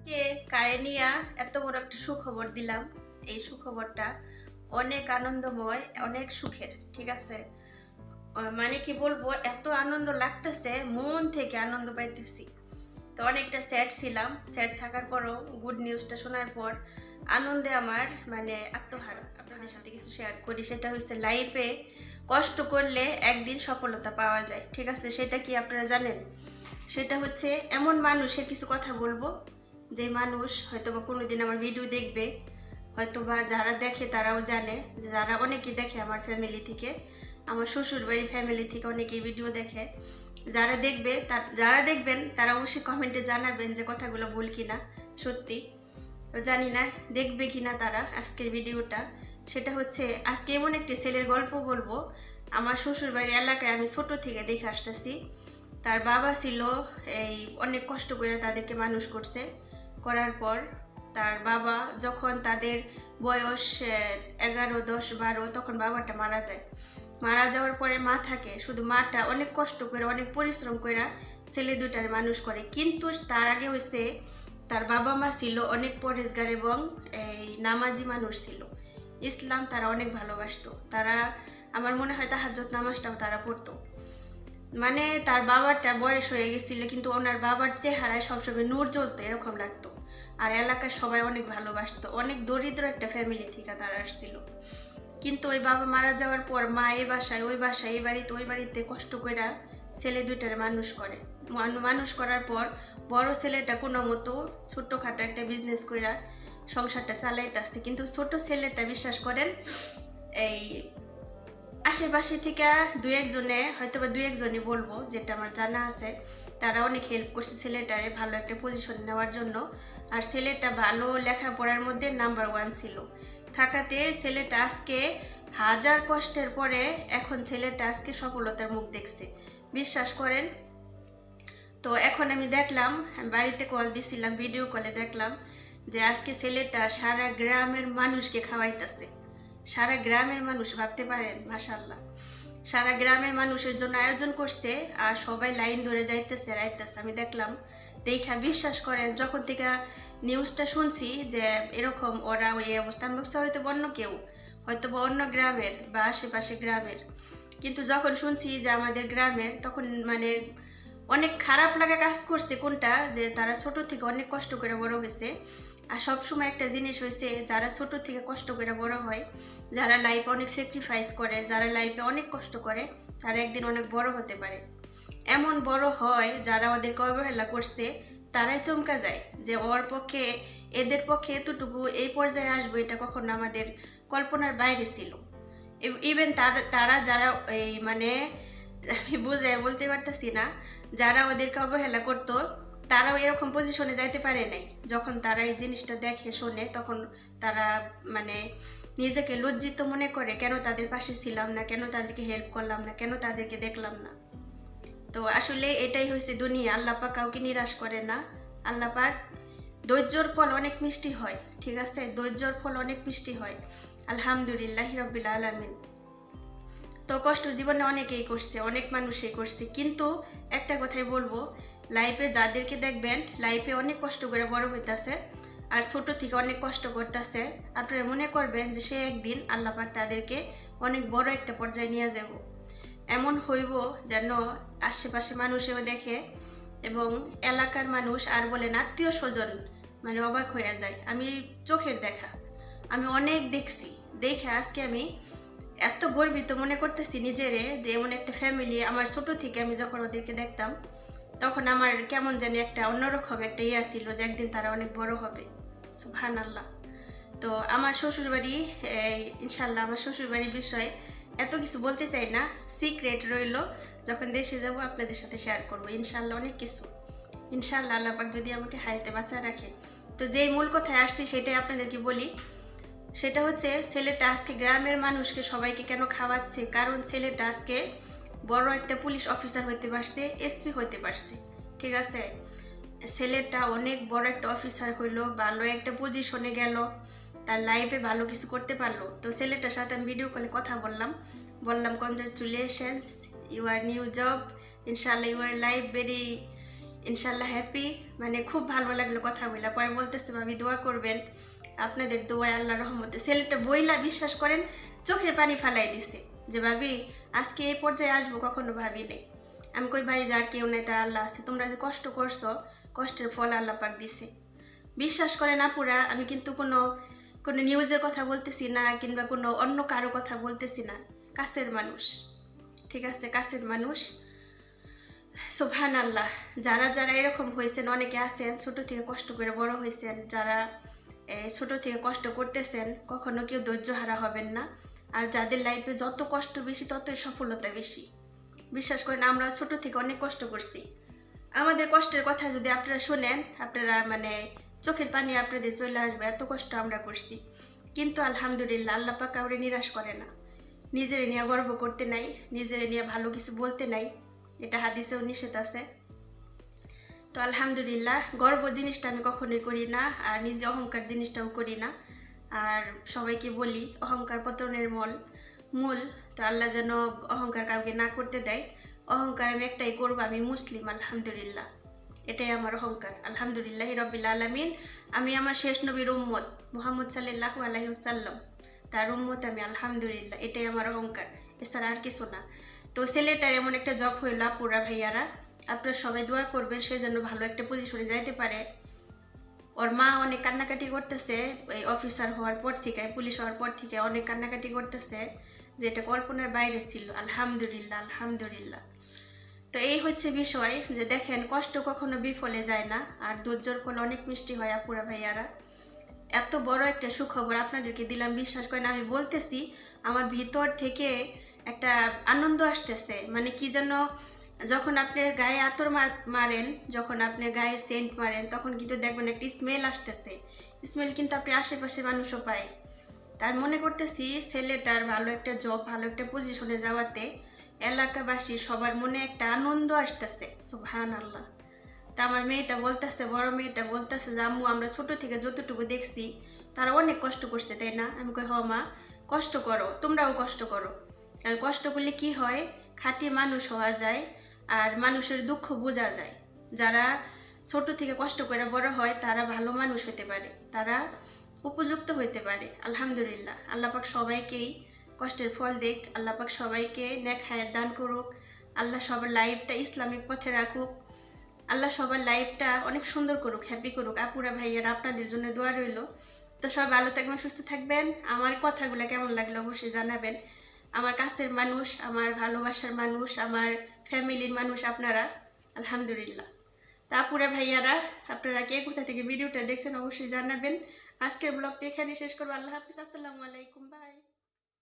কে কারেনিয়া এত বড় একটা সুখবর দিলাম। এই সুখবরটা অনেক আনন্দময়, অনেক সুখের। ঠিক আছে, মানে কি বলবো, এত আনন্দ লাগতেছে, মন থেকে আনন্দ পাইতেছি। তো অনেকটা স্যাড ছিলাম, স্যাড থাকার পরও গুড নিউজটা শোনার পর আনন্দে আমার মানে আত্মহারা। আপনাদের সাথে কিছু শেয়ার করি, সেটা হচ্ছে লাইফে কষ্ট করলে একদিন সফলতা পাওয়া যায়। ঠিক আছে, সেটা কি আপনারা জানেন? সেটা হচ্ছে এমন মানুষের কিছু কথা বলবো, যে মানুষ হয়তো বা কোনোদিন আমার ভিডিও দেখবে, হয়তো বা যারা দেখে তারাও জানে, যে যারা অনেকে দেখে আমার ফ্যামিলি থেকে, আমার শ্বশুর বাড়ির ফ্যামিলি থেকে অনেকেই ভিডিও দেখে। যারা দেখবেন তারা অবশ্যই কমেন্টে জানাবেন যে কথাগুলো ভুল কিনা, সত্যি। তো জানি না দেখবে কিনা তারা আজকের ভিডিওটা। সেটা হচ্ছে আজকে এমন একটি ছেলের গল্প বলবো। আমার শ্বশুর বাড়ির এলাকায় আমি ছোট থেকে দেখে আসতেছি। তার বাবা ছিল এই অনেক কষ্ট করে তাদেরকে মানুষ করছে। করার পর তার বাবা যখন তাদের বয়স 11, 10, 12, তখন বাবাটা মারা যায়। মারা যাওয়ার পরে মা থাকে, শুধু মাটা অনেক কষ্ট করে অনেক পরিশ্রম করে ছেলে দুটার মানুষ করে। কিন্তু তার আগে হয়েছে তার বাবা মা ছিল অনেক পরেশগার এবং এই নামাজি মানুষ ছিল। ইসলাম তারা অনেক ভালোবাসতো। তারা, আমার মনে হয় তাহাজ্জুদ নামাজটাও তারা পড়তো। মানে তার বাবাটা বয়স হয়ে গেছিল, কিন্তু ওনার বাবার চেহারায় সবসময় নূর জ্বলতো, এরকম লাগতো। আর এলাকার সবাই অনেক ভালোবাসতো। অনেক দরিদ্র একটা ফ্যামিলি থেকে তারা আসছিল। কিন্তু ওই বাবা মারা যাওয়ার পর মা এই বাসায় ওই বাসায়, এই বাড়িতে ওই বাড়িতে কষ্ট করে ছেলে দুইটারে মানুষ করে। মানুষ করার পর বড় ছেলেটা কোনো মতো ছোট্টখাটো একটা বিজনেস করে সংসারটা চালাইতেছে। কিন্তু ছোট ছেলেটা, বিশ্বাস করেন, এই আশেপাশে থেকে দুই একজনই বলবো, যেটা আমার জানা আছে, তারা অনেক হেল্প করছে ছেলেটারে ভালো একটা পজিশন নেওয়ার জন্য। আর ছেলেটা ভালো লেখাপড়ার মধ্যে নাম্বার 1 ছিল থাকাতে ছেলেটা আজকে হাজার কষ্টের পরে এখন ছেলেটা আজকে সফলতার মুখ দেখছে, বিশ্বাস করেন। তো এখন আমি দেখলাম, বাড়িতে কল দিছিলাম, ভিডিও কলে দেখলাম যে আজকে ছেলেটা সারা গ্রামের মানুষকে খাওয়াইতেছে। সারা গ্রামের মানুষ, ভাবতে পারেন, মাশাল্লাহ। সারা গ্রামের মানুষের জন্য আয়োজন করছে, আর সবাই লাইন ধরে যাইতেছে রাইতেছে। আমি দেখলাম, দেখা বিশ্বাস করেন, যখন থেকে নিউজটা শুনছি যে এরকম ওরা ওই অবস্থা, আমি ভাবছি হয়তো অন্য কেউ, হয়তো বা অন্য গ্রামের বা আশেপাশে গ্রামের। কিন্তু যখন শুনছি যে আমাদের গ্রামের, তখন মানে অনেক খারাপ লাগা কাজ করছে। কোনটা, যে তারা ছোট থেকে অনেক কষ্ট করে বড় হয়েছে। আর সবসময় একটা জিনিস হয়েছে, যারা ছোট থেকে কষ্ট করে বড় হয়, যারা লাইফে অনেক স্যাক্রিফাইস করে, যারা লাইফে অনেক কষ্ট করে, তারা একদিন অনেক বড় হতে পারে। এমন বড় হয় যারা ওদেরকে অবহেলা করছে, তারাই চমকা যায় যে ওর পক্ষে, এদের পক্ষে এতটুকু এই পর্যায়ে আসবো, এটা কখনো আমাদের কল্পনার বাইরে ছিল। ইভেন তারা যারা এই মানে আমি বুঝে বলতে পারতেছি না, যারা ওদেরকে অবহেলা করতো, তারাও এরকম পজিশনে যাইতে পারে নাই। যখন তারা এই জিনিসটা দেখে শোনে, তখন তারা মানে নিজেকে লজ্জিত মনে করে, কেন তাদের পাশে ছিলাম না, কেন তাদেরকে হেল্প করলাম না, কেন তাদেরকে দেখলাম না। তো আসলে এটাই হয়েছে দুনিয়া। আল্লাহ পাক কাউকে নিরাশ করে না। আল্লাহ পাক, ধৈর্যর ফল অনেক মিষ্টি হয়। ঠিক আছে, ধৈর্যর ফল অনেক মিষ্টি হয়। আলহামদুলিল্লাহ রাব্বিল আলামিন। তো কষ্ট জীবনে অনেকেই করছে, অনেক মানুষই করছে। কিন্তু একটা কথাই বলবো, লাইফে যাদেরকে দেখবেন লাইফে অনেক কষ্ট করে বড় হইতাছে, আর ছোট থেকে অনেক কষ্ট করতেছে, আপনারা মনে করবেন যে সে একদিন আল্লাহ পাক তাদেরকে অনেক বড় একটা পর্যায়ে নিয়ে যাব। এমন হইব যেন আশেপাশে মানুষেও দেখে, এবং এলাকার মানুষ আর বলেন আত্মীয় স্বজন, মানে অবাক হয়ে যায়। আমি চোখের দেখা, আমি অনেক দেখছি। দেখে আজকে আমি এত গর্বিত মনে করতেছি নিজেরে, যে এমন একটা ফ্যামিলি। আমার ছোট থেকে আমি যখন ওদেরকে দেখতাম, তখন আমার কেমন জানি একটা অন্যরকম একটা ইয়া ছিল, যে একদিন তারা অনেক বড় হবে। সুবহানাল্লাহ। তো আমার শ্বশুরবাড়ি, ইনশাল্লাহ আমার শ্বশুরবাড়ির বিষয়ে এত কিছু বলতে চাই না, সিক্রেট রইল। যখন দেশে যাব আপনাদের সাথে শেয়ার করব ইনশাল্লাহ অনেক কিছু। ইনশাল্লাহ আল্লাহ পাক যদি আমাকে হায়াতে বাঁচা রাখে। তো যেই মূল কথায় আসছি সেটাই আপনাদেরকে বলি। সেটা হচ্ছে ছেলেটা আজকে গ্রামের মানুষকে সবাইকে কেন খাওয়াচ্ছে, কারণ ছেলেটা আজকে বড় একটা পুলিশ অফিসার হইতে পারছে, এসপি হইতে পারছে। ঠিক আছে, ছেলেটা অনেক বড় একটা অফিসার হইলো, ভালো একটা পজিশনে গেল, তার লাইফে ভালো কিছু করতে পারলো। তো ছেলেটার সাথে আমি ভিডিও কলে কথা বললাম কনগ্রাচুলেশনস, ইউর নিউ জব, ইনশাল্লাহ ইউর লাইফ ভেরি ইনশাল্লাহ হ্যাপি, মানে খুব ভালো লাগলো কথা বলে। পরে বলতেছে ভাবি দোয়া করবেন, আপনাদের দোয়ায় আল্লাহ রহমতে। ছেলেটা বইলা বিশ্বাস করেন চোখের পানি ফালাই দিছে যে ভাবি আজকে এই পর্যায়ে আসবো কখনো ভাবি নেই। আমি কই ভাই যার কেউ নাই তার আল্লাহ আছে, তোমরা যে কষ্ট করছো কষ্টের ফল আল্লাহ পাক দিছে। বিশ্বাস করেন আপুরা, আমি কিন্তু কোনো কোনো নিউজের কথা বলতেছি না কিংবা কোনো অন্য কারো কথা বলতেছি না, কাছের মানুষ, ঠিক আছে, কাছের মানুষ। সুবহানাল্লাহ, যারা যারা এরকম হয়েছেন, অনেকে আছেন ছোট থেকে কষ্ট করে বড় হয়েছেন, যারা ছোট থেকে কষ্ট করতেছেন, কখনো কেউ ধৈর্য হারা হবেন না। আর যাদের লাইফে যত কষ্ট বেশি ততই সফলতা বেশি। বিশ্বাস করেন আমরা ছোট থেকে অনেক কষ্ট করছি, আমাদের কষ্টের কথা যদি আপনারা শোনেন, আপনারা মানে চোখের পানি আপনাদের চলে আসবে, এত কষ্ট আমরা করছি। কিন্তু আলহামদুলিল্লাহ আল্লাহ পাক কাউরে নিরাশ করে না। নিজের নিয়ে গর্ব করতে নাই, নিজের নিয়ে ভালো কিছু বলতে নাই, এটা হাদিসেও নিষেধ আছে। তো আলহামদুলিল্লাহ গর্ব জিনিসটা আমি কখনোই করি না, আর নিজে অহংকার জিনিসটাও করি না। আর সবাইকে বলি অহংকার পতনের মূল। তো আল্লাহ যেন অহংকার কাউকে না করতে দেয়। অহংকার আমি একটাই করবো, আমি মুসলিম আলহামদুলিল্লাহ, এটাই আমার অহংকার। আলহামদুলিল্লাহ রব্বিল আলামিন, আমি আমার শেষ নবীর উম্মত মুহাম্মদ সাল্লাল্লাহু আলাইহি ওয়াসাল্লাম, তার উম্মত আমি, আলহামদুলিল্লাহ, এটাই আমার অহংকার, এছাড়া আর কিছু না। তো ছেলেটার এমন একটা জব হইলো আপুরা ভাইয়ারা, আপনারা সবাই দোয়া করবেন সে যেন ভালো একটা পজিশনে যাইতে পারে। ওর মা অনেক কান্নাকাটি করতেছে, এই অফিসার হওয়ার পর থেকে, পুলিশ হওয়ার পর থেকে অনেক কান্নাকাটি করতেছে, যে এটা কল্পনার বাইরে ছিল। আলহামদুলিল্লাহ আলহামদুলিল্লাহ। তো এই হচ্ছে বিষয়, যে দেখেন কষ্ট কখনো বিফলে যায় না, আর ধৈর্যর ফল অনেক মিষ্টি হয় আপুরা ভাইয়ারা। এত বড় একটা সুখবর আপনাদেরকে দিলাম, বিশ্বাস করেন আমি বলতেছি আমার ভিতর থেকে একটা আনন্দ আসতেছে, মানে কি যেন, যখন আপনি গায়ে আতর মারেন, যখন আপনি গায়ে সেন্ট মারেন, তখন কিন্তু দেখবেন একটা স্মেল আসতেছে, স্মেল কিন্তু আপনি আশেপাশে মানুষও পায়। তাই মনে করতেছি ছেলেটার ভালো একটা জব, ভালো একটা পজিশনে যাওয়াতে এলাকাবাসী সবার মনে একটা আনন্দ আসতেছে। সুবহানাল্লাহ। তা আমার মেয়েটা বলতেছে, বড় মেয়েটা বলতেছে যে আম্মু আমরা ছোট থেকে যতটুকু দেখছি তারা অনেক কষ্ট করছে, তাই না? আমি কই হ মা, কষ্ট করো, তোমরাও কষ্ট করো। কারণ কষ্ট করলে কি হয়, খাঁটি মানুষ হওয়া যায়, আর মানুষের দুঃখ বোঝা যায়। যারা ছোট থেকে কষ্ট করে বড় হয় তারা ভালো মানুষ হতে পারে, তারা উপযুক্ত হইতে পারে। আলহামদুলিল্লাহ, আল্লাহ পাক সবাইকেই কষ্টের ফল দেখ, আল্লাহ পাক সবাইকে নেক হায়াত দান করুক, আল্লাহ সবার লাইফটা ইসলামিক পথে রাখুক, আল্লাহ সবার লাইফটা অনেক সুন্দর করুক, হ্যাপি করুক। আপুরা ভাইয়ারা আপনাদের জন্য দোয়া রইল। তো সবাই ভালো থাকবেন, সুস্থ থাকবেন। আমার কথাগুলো কেমন লাগলো অবশ্যই জানাবেন। আমার কাছের মানুষ, আমার ভালোবাসার মানুষ, আমার ফ্যামিলির মানুষ আপনারা, আলহামদুলিল্লাহ। তা আপুরা ভাইয়ারা, আপনারা কে কোথা থেকে ভিডিওটা দেখছেন অবশ্যই জানাবেন। আজকের ব্লগটি এখানে শেষ করবো। আল্লাহ হাফিজ, আসসালামু আলাইকুম, বাই।